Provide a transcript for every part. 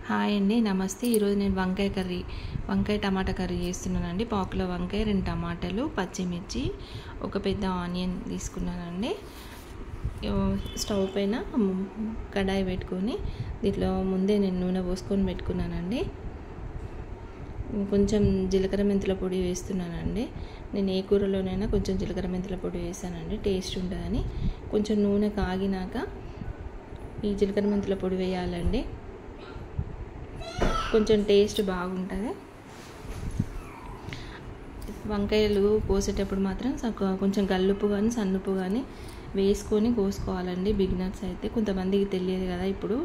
Hi అండి, నమస్తే. ఈరోజు నేను వంకాయ టమాటా కర్రీ చేస్తున్నానండి. పావుకిలో వంకాయ, 2 టమాటాలు, పచ్చిమిర్చి, ఒక పెద్ద ఆనియన్ తీసుకున్నానండి. స్టవ్ పైన కడాయి పెట్టుకొని దీంట్లో ముందే నేను నూనె పోసుకొని పెట్టుకున్నానండి. కొంచెం జీలకర్ర మెంతుల పొడి వేస్తున్నానండి. నేను ఏ కూరలోనైనా కొంచెం జీలకర్ర మెంతుల పొడి వేసానండి, టేస్ట్ ఉంటుందని. కొంచెం నూనె కాగినాక ఈ జీలకర్ర మెంతుల పొడి వేయాలండి, కొంచెం టేస్ట్ బాగుంటుంది. వంకాయలు కోసేటప్పుడు మాత్రం కొంచెం గల్లుపు కానీ సన్నుపు కానీ వేసుకొని కోసుకోవాలండి. బిగినర్స్ అయితే, కొంతమందికి తెలియదు కదా ఇప్పుడు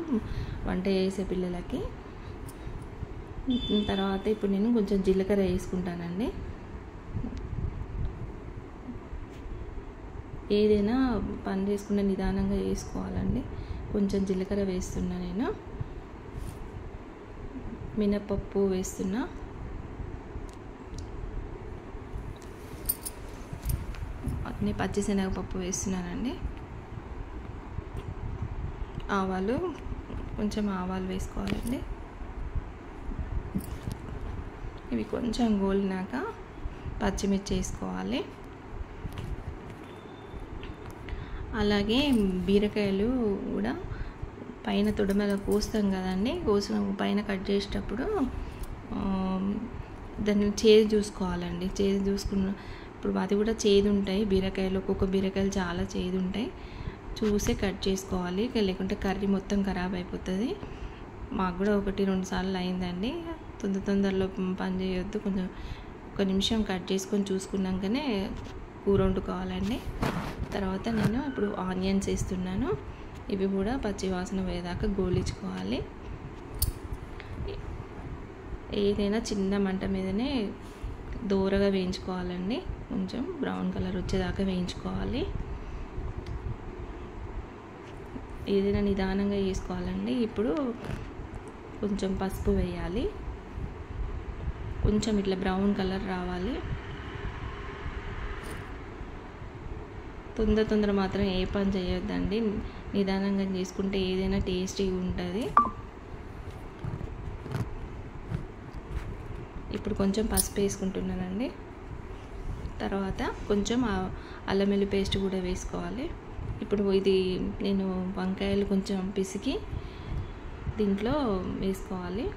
వంట చేసే పిల్లలకి. తర్వాత ఇప్పుడు నేను కొంచెం జీలకర్ర వేసుకుంటానండి. ఏదైనా పని చేసుకుంటే నిదానంగా వేసుకోవాలండి. కొంచెం జీలకర్ర వేస్తున్నా, నేను మినపప్పు వేస్తున్నా, అన్నీ పచ్చిశనగపప్పు వేస్తున్నానండి. కొంచెం ఆవాలు వేసుకోవాలండి. ఇవి కొంచెం గోలినాక పచ్చిమిర్చి వేసుకోవాలి. అలాగే బీరకాయలు కూడా పైన తొడమల కోస్తాం కదండి, కోసిన పైన కట్ చేసేటప్పుడు దాన్ని చేదు చూసుకోవాలండి. చేదు చూసుకున్న ఇప్పుడు అది కూడా చేదు ఉంటాయి బీరకాయలు, ఒక్కొక్క బీరకాయలు చాలా చేదు ఉంటాయి. చూసి కట్ చేసుకోవాలి, లేకుంటే కర్రీ మొత్తం ఖరాబ్ అయిపోతుంది. మాకు కూడా 1-2 సార్లు అయిందండి. తొందరలో పని చేయొద్దు, కొంచెం 1 నిమిషం కట్ చేసుకొని చూసుకున్నాకనే కూర వండుకోవాలండి. తర్వాత నేను ఇప్పుడు ఆనియన్స్ వేస్తున్నాను. ఇవి కూడా పచ్చి వాసన పోయేదాకా గోలించుకోవాలి. ఏదైనా చిన్న మంట మీదనే దూరగా వేయించుకోవాలండి. కొంచెం బ్రౌన్ కలర్ వచ్చేదాకా వేయించుకోవాలి. ఏదైనా నిదానంగా వేసుకోవాలండి. ఇప్పుడు కొంచెం పసుపు వేయాలి, కొంచెం ఇట్లా బ్రౌన్ కలర్ రావాలి. తొందర మాత్రం ఏ పని చేయొద్దండి, నిదానంగా చేసుకుంటే ఏదైనా టేస్టీగా ఉంటుంది. ఇప్పుడు కొంచెం పసుపు వేసుకుంటున్నానండి. తర్వాత కొంచెం అల్లం వెల్లుల్లి పేస్ట్ కూడా వేసుకోవాలి. ఇప్పుడు ఇది నేను వంకాయలు కొంచెం పిసికి దీంట్లో వేసుకోవాలి,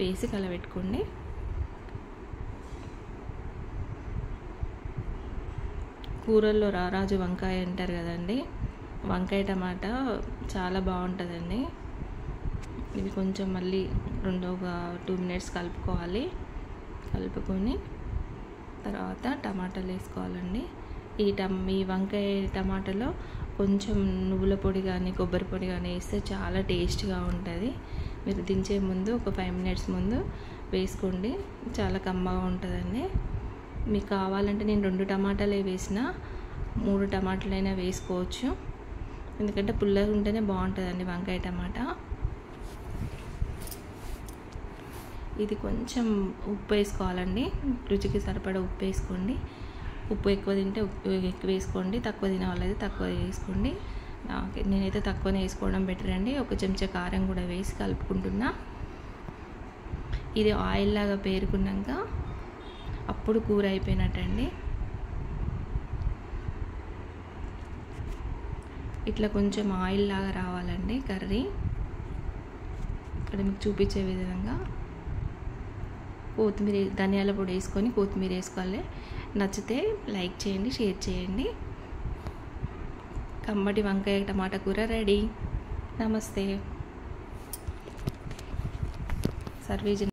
వేసి కలబెట్టుకోండి. కూరల్లో రారాజు వంకాయ అంటారు కదండి, వంకాయ టమాటా చాలా బాగుంటుందండి. ఇవి కొంచెం మళ్ళీ ఒక 2 మినిట్స్ కలుపుకోవాలి. కలుపుకొని తర్వాత టమాటాలు వేసుకోవాలండి. ఈ వంకాయ టమాటాలో కొంచెం నువ్వుల పొడి కానీ కొబ్బరి పొడి కానీ వేస్తే చాలా టేస్ట్గా ఉంటుంది. మీరు దించే ముందు ఒక 5 మినిట్స్ ముందు వేసుకోండి, చాలా కమ్మగా ఉంటుందండి. మీకు కావాలంటే నేను 2 టమాటాలే వేసిన, 3 టమాటాలైనా వేసుకోవచ్చు, ఎందుకంటే పుల్లగా ఉంటేనే బాగుంటుందండి వంకాయ టమాటా. ఇది కొంచెం ఉప్పు వేసుకోవాలండి, రుచికి సరిపడా ఉప్పు వేసుకోండి. ఉప్పు ఎక్కువ తింటే ఉప్పు ఎక్కువ వేసుకోండి, తక్కువ తినే వాళ్ళైతే తక్కువ వేసుకోండి. నేనైతే తక్కువనే వేసుకోవడం బెటర్ అండి. 1 చెంచా కారం కూడా వేసి కలుపుకుంటున్నా. ఇది ఆయిల్ లాగా పేరుకున్నాక అప్పుడు కూర అయిపోయినట్టండి. ఇట్లా కొంచెం ఆయిల్ లాగా రావాలండి కర్రీ. ఇక్కడ మీకు చూపించే విధంగా కొత్తిమీర, ధనియాల పొడి వేసుకొని కొత్తిమీర వేసుకోవాలి. నచ్చితే లైక్ చేయండి, షేర్ చేయండి. కమ్మటి వంకాయ టమాటా కూర రెడీ. నమస్తే. సర్వేజన్.